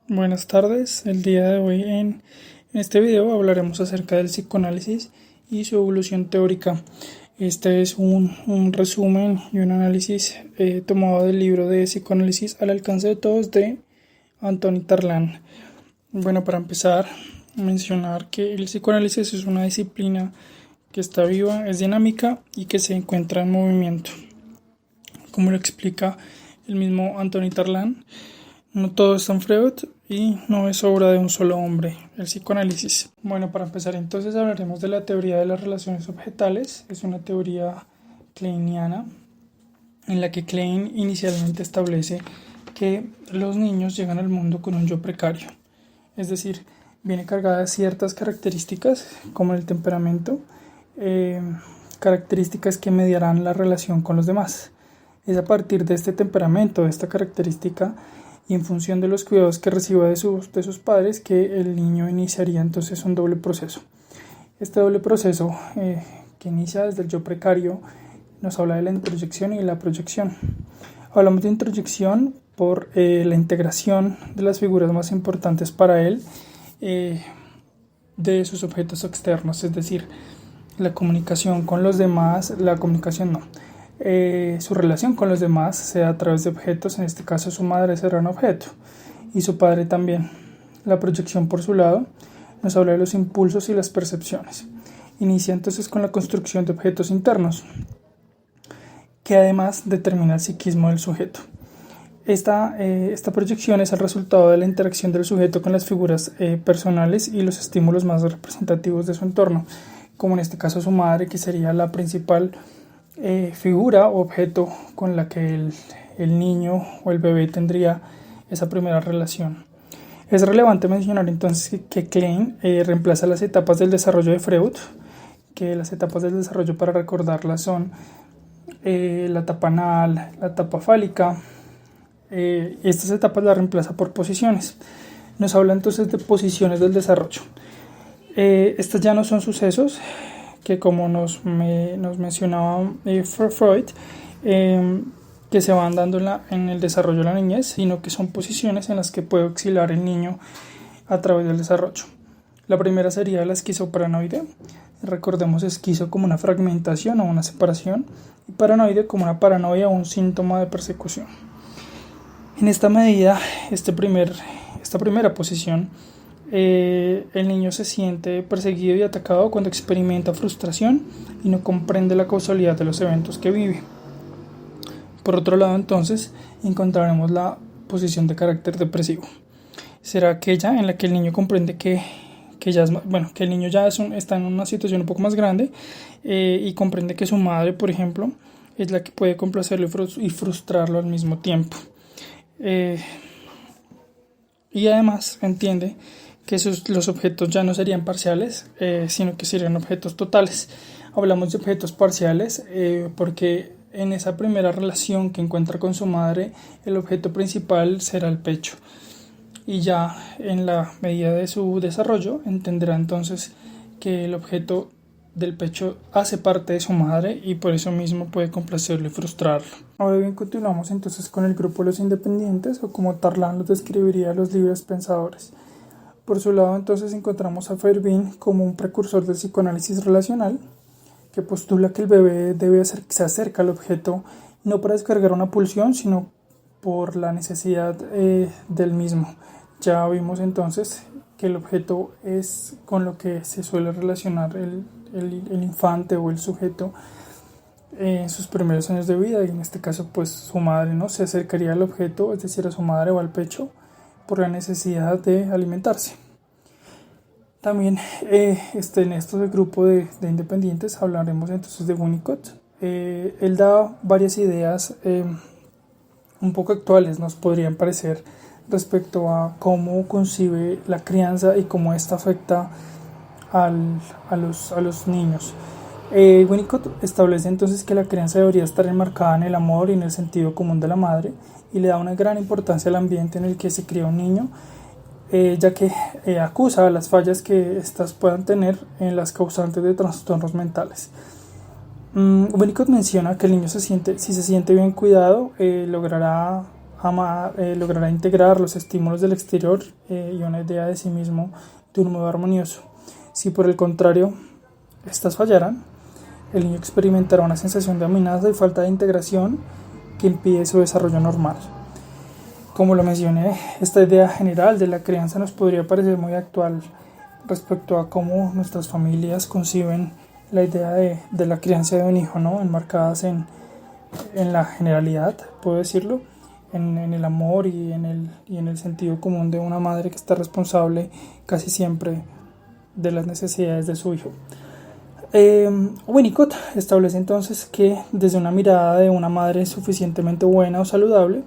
Buenas tardes, el día de hoy en este video hablaremos acerca del psicoanálisis y su evolución teórica. Este es un resumen y un análisis tomado del libro de Psicoanálisis al alcance de todos de Anthony Tarlan. Bueno, para empezar, mencionar que el psicoanálisis es una disciplina que está viva, es dinámica y que se encuentra en movimiento. Como lo explica el mismo Anthony Tarlan, no todo está en Freud y no es obra de un solo hombre, el psicoanálisis. Bueno, para empezar entonces hablaremos de la teoría de las relaciones objetales. Es una teoría kleiniana en la que Klein inicialmente establece que los niños llegan al mundo con un yo precario. Es decir, viene cargada de ciertas características como el temperamento, características que mediarán la relación con los demás. Es a partir de este temperamento, de esta característica, y en función de los cuidados que reciba de sus padres, que el niño iniciaría entonces un doble proceso. Este doble proceso que inicia desde el yo precario nos habla de la introyección y la proyección. Hablamos de introyección por la integración de las figuras más importantes para él de sus objetos externos, es decir, la comunicación con los demás, su relación con los demás se da a través de objetos. En este caso su madre será un objeto y su padre también. La proyección, por su lado, nos habla de los impulsos y las percepciones. Inicia entonces con la construcción de objetos internos que además determina el psiquismo del sujeto. Esta proyección es el resultado de la interacción del sujeto con las figuras personales y los estímulos más representativos de su entorno, como en este caso su madre, que sería la principal figura o objeto con la que el niño o el bebé tendría esa primera relación. Es relevante mencionar entonces que Klein reemplaza las etapas del desarrollo de Freud, que las etapas del desarrollo, para recordarlas, son la etapa anal, la etapa fálica. Estas etapas las reemplaza por posiciones. Nos habla entonces de posiciones del desarrollo. Estas ya no son sucesos que, como nos mencionaba Freud, que se van dando en el desarrollo de la niñez, sino que son posiciones en las que puede oscilar el niño a través del desarrollo. La primera sería la esquizoparanoide. Recordemos esquizo como una fragmentación o una separación, y paranoide como una paranoia o un síntoma de persecución. En esta medida, esta primera posición, el niño se siente perseguido y atacado cuando experimenta frustración y no comprende la causalidad de los eventos que vive. Por otro lado, entonces, encontraremos la posición de carácter depresivo. Será aquella en la que el niño comprende que el niño ya está en una situación un poco más grande y comprende que su madre, por ejemplo, es la que puede complacerlo y frustrarlo al mismo tiempo. Y además entiende que los objetos ya no serían parciales, sino que serían objetos totales. Hablamos de objetos parciales porque en esa primera relación que encuentra con su madre, el objeto principal será el pecho. Y ya en la medida de su desarrollo entenderá entonces que el objeto del pecho hace parte de su madre y por eso mismo puede complacerlo y frustrarlo. Ahora bien, continuamos entonces con el grupo de los independientes, o como Tarlan los describiría, los libres pensadores. Por su lado, entonces, encontramos a Feyerabend como un precursor del psicoanálisis relacional, que postula que el bebé se acerca al objeto no para descargar una pulsión, sino por la necesidad del mismo. Ya vimos entonces que el objeto es con lo que se suele relacionar el infante o el sujeto en sus primeros años de vida, y en este caso pues su madre, ¿no? Se acercaría al objeto, es decir, a su madre o al pecho, por la necesidad de alimentarse. También en este grupo de independientes hablaremos entonces de Winnicott. Él da varias ideas un poco actuales, nos podrían parecer, respecto a cómo concibe la crianza y cómo esta afecta a los niños. Winnicott establece entonces que la crianza debería estar enmarcada en el amor y en el sentido común de la madre, y le da una gran importancia al ambiente en el que se cría un niño, ya que acusa las fallas que éstas puedan tener en las causantes de trastornos mentales. Winnicott menciona que el niño si se siente bien cuidado, logrará logrará integrar los estímulos del exterior y una idea de sí mismo de un modo armonioso. Si por el contrario estas fallaran, el niño experimentará una sensación de amenaza y falta de integración que impide su desarrollo normal. Como lo mencioné, esta idea general de la crianza nos podría parecer muy actual respecto a cómo nuestras familias conciben la idea de la crianza de un hijo, ¿no? Enmarcadas en la generalidad, puedo decirlo, en el amor y en el sentido común de una madre que está responsable casi siempre de las necesidades de su hijo. Winnicott establece entonces que desde una mirada de una madre suficientemente buena o saludable,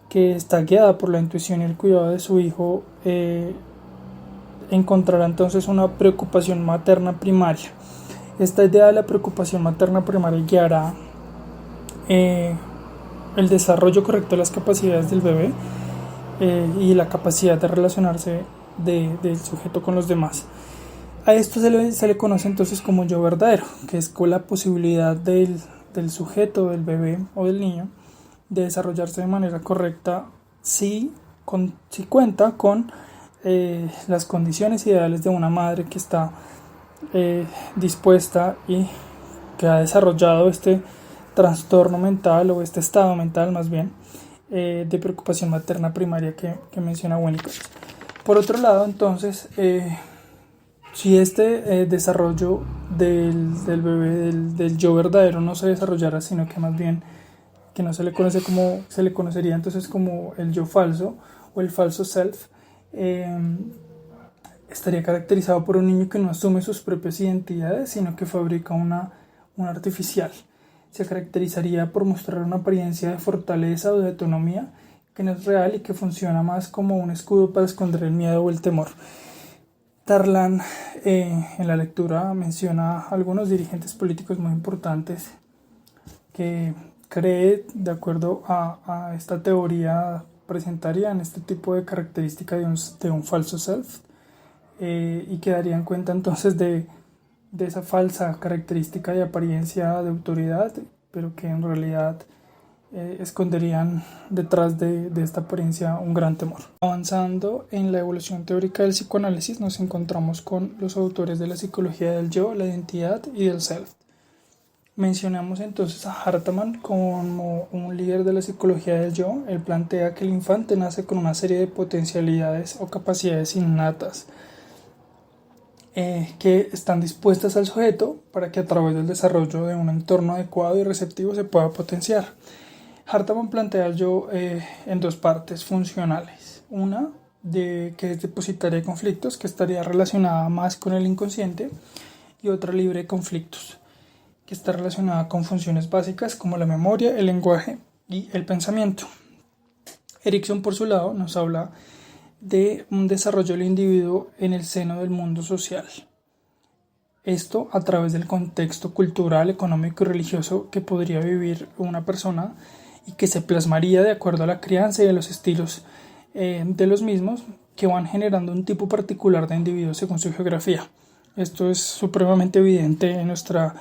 que está guiada por la intuición y el cuidado de su hijo, encontrará entonces una preocupación materna primaria. Esta idea de la preocupación materna primaria guiará el desarrollo correcto de las capacidades del bebé y la capacidad de relacionarse del sujeto con los demás. A esto se le conoce entonces como yo verdadero, que es con la posibilidad del sujeto, del bebé o del niño, de desarrollarse de manera correcta si cuenta con las condiciones ideales de una madre que está dispuesta y que ha desarrollado este trastorno mental o este estado mental más bien de preocupación materna primaria que menciona Winnicott. Por otro lado, entonces, si este desarrollo del bebé, del yo verdadero no se desarrollara, sino que más bien que no se le conoce como se le conocería entonces como el yo falso o el falso self, estaría caracterizado por un niño que no asume sus propias identidades, sino que fabrica una artificial. Se caracterizaría por mostrar una apariencia de fortaleza o de autonomía que no es real y que funciona más como un escudo para esconder el miedo o el temor. Tarlan en la lectura menciona a algunos dirigentes políticos muy importantes que cree, de acuerdo a esta teoría, presentarían este tipo de característica de un falso self y que darían cuenta entonces de esa falsa característica de apariencia de autoridad, pero que en realidad esconderían detrás de esta apariencia un gran temor. Avanzando en la evolución teórica del psicoanálisis, nos encontramos con los autores de la psicología del yo, la identidad y del self. Mencionamos entonces a Hartman como un líder de la psicología del yo. Él plantea que el infante nace con una serie de potencialidades o capacidades innatas que están dispuestas al sujeto para que a través del desarrollo de un entorno adecuado y receptivo se pueda potenciar. Hartman plantea el yo en dos partes funcionales. Una que es depositaria de conflictos, que estaría relacionada más con el inconsciente, y otra libre de conflictos, que está relacionada con funciones básicas como la memoria, el lenguaje y el pensamiento. Erikson, por su lado, nos habla de un desarrollo del individuo en el seno del mundo social. Esto a través del contexto cultural, económico y religioso que podría vivir una persona y que se plasmaría de acuerdo a la crianza y a los estilos de los mismos, que van generando un tipo particular de individuo según su geografía. Esto es supremamente evidente en nuestra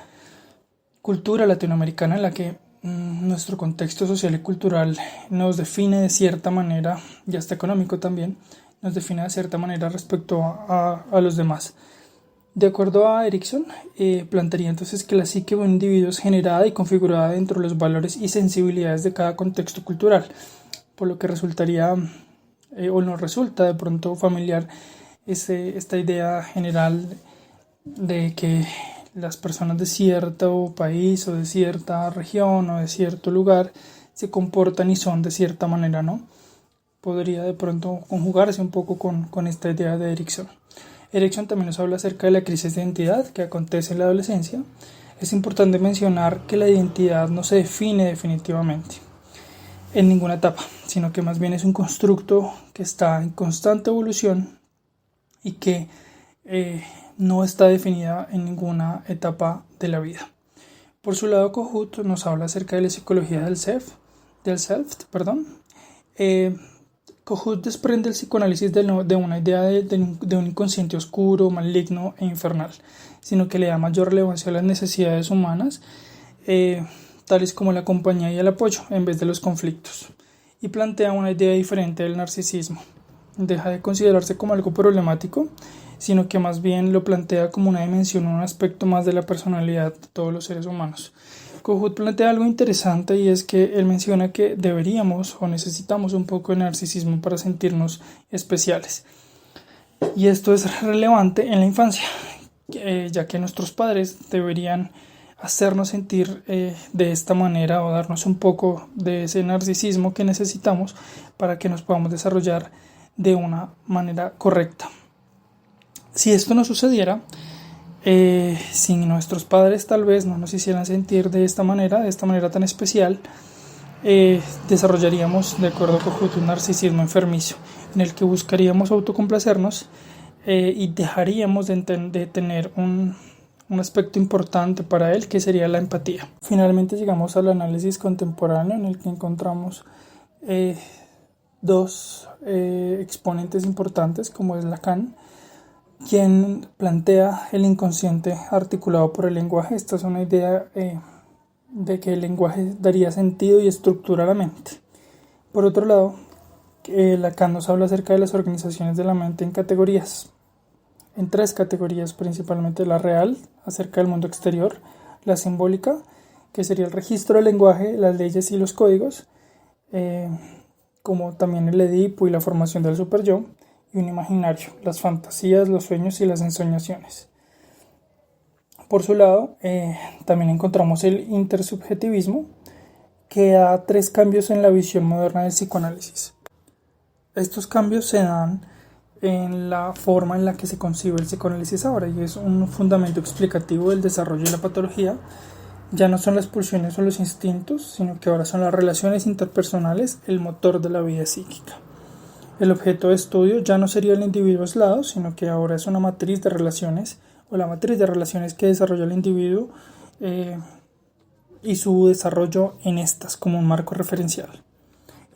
cultura latinoamericana, en la que nuestro contexto social y cultural nos define de cierta manera, y hasta económico también, nos define de cierta manera respecto a los demás. De acuerdo a Erikson, plantearía entonces que la psique de un individuo es generada y configurada dentro de los valores y sensibilidades de cada contexto cultural, por lo que resultaría o nos resulta de pronto familiar esta idea general de que las personas de cierto país o de cierta región o de cierto lugar se comportan y son de cierta manera, ¿no? Podría de pronto conjugarse un poco con esta idea de Erikson. Erikson también nos habla acerca de la crisis de identidad que acontece en la adolescencia. Es importante mencionar que la identidad no se define definitivamente en ninguna etapa, sino que más bien es un constructo que está en constante evolución y que no está definida en ninguna etapa de la vida. Por su lado, Kohut nos habla acerca de la psicología del self. Kohut desprende el psicoanálisis de una idea de un inconsciente oscuro, maligno e infernal, sino que le da mayor relevancia a las necesidades humanas, tales como la compañía y el apoyo, en vez de los conflictos. y plantea una idea diferente del narcisismo. Deja de considerarse como algo problemático, sino que más bien lo plantea como una dimensión, un aspecto más de la personalidad de todos los seres humanos. Kohut plantea algo interesante, y es que él menciona que deberíamos o necesitamos un poco de narcisismo para sentirnos especiales. Y esto es relevante en la infancia, ya que nuestros padres deberían hacernos sentir de esta manera, o darnos un poco de ese narcisismo que necesitamos para que nos podamos desarrollar de una manera correcta. Si esto no sucediera, si nuestros padres tal vez no nos hicieran sentir de esta manera tan especial, desarrollaríamos, de acuerdo con Kohut, un narcisismo enfermizo en el que buscaríamos autocomplacernos y dejaríamos de tener un aspecto importante para él, que sería la empatía. Finalmente llegamos al análisis contemporáneo, en el que encontramos dos exponentes importantes, como es Lacan, quien plantea el inconsciente articulado por el lenguaje. Esta es una idea de que el lenguaje daría sentido y estructura a la mente. Por otro lado, Lacan nos habla acerca de las organizaciones de la mente en categorías, en tres categorías principalmente: la real, acerca del mundo exterior; la simbólica, que sería el registro del lenguaje, las leyes y los códigos, como también el Edipo y la formación del superyo; y un imaginario, las fantasías, los sueños y las ensoñaciones. Por su lado, también encontramos el intersubjetivismo, que da tres cambios en la visión moderna del psicoanálisis. Estos cambios se dan en la forma en la que se concibe el psicoanálisis ahora, y es un fundamento explicativo del desarrollo de la patología. Ya no son las pulsiones o los instintos, sino que ahora son las relaciones interpersonales el motor de la vida psíquica. El objeto de estudio ya no sería el individuo aislado, sino que ahora es una matriz de relaciones, o la matriz de relaciones que desarrolla el individuo y su desarrollo en estas como un marco referencial.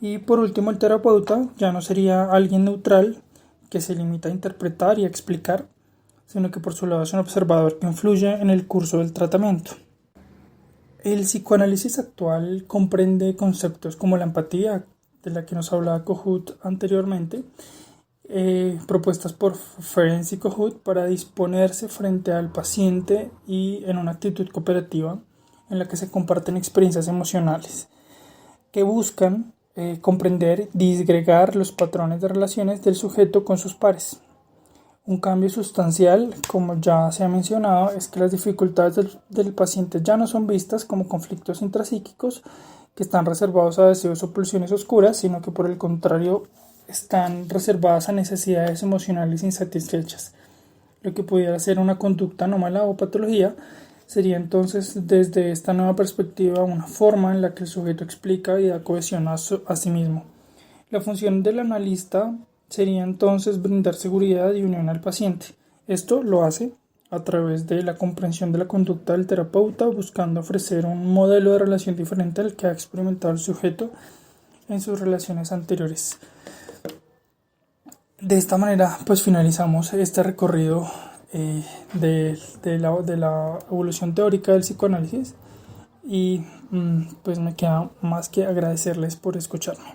Y por último, el terapeuta ya no sería alguien neutral que se limita a interpretar y a explicar, sino que por su lado es un observador que influye en el curso del tratamiento. El psicoanálisis actual comprende conceptos como la empatía, de la que nos hablaba Kohut anteriormente, propuestas por Ferenczi y Kohut para disponerse frente al paciente y en una actitud cooperativa en la que se comparten experiencias emocionales que buscan comprender, disgregar los patrones de relaciones del sujeto con sus pares. Un cambio sustancial, como ya se ha mencionado, es que las dificultades del paciente ya no son vistas como conflictos intrapsíquicos que están reservados a deseos o pulsiones oscuras, sino que por el contrario están reservadas a necesidades emocionales insatisfechas. Lo que pudiera ser una conducta anómala o patología sería entonces, desde esta nueva perspectiva, una forma en la que el sujeto explica y da cohesión a sí mismo. La función del analista sería entonces brindar seguridad y unión al paciente. Esto lo hace a través de la comprensión de la conducta del terapeuta, buscando ofrecer un modelo de relación diferente al que ha experimentado el sujeto en sus relaciones anteriores. De esta manera, pues finalizamos este recorrido de la evolución teórica del psicoanálisis, y pues me queda más que agradecerles por escucharme.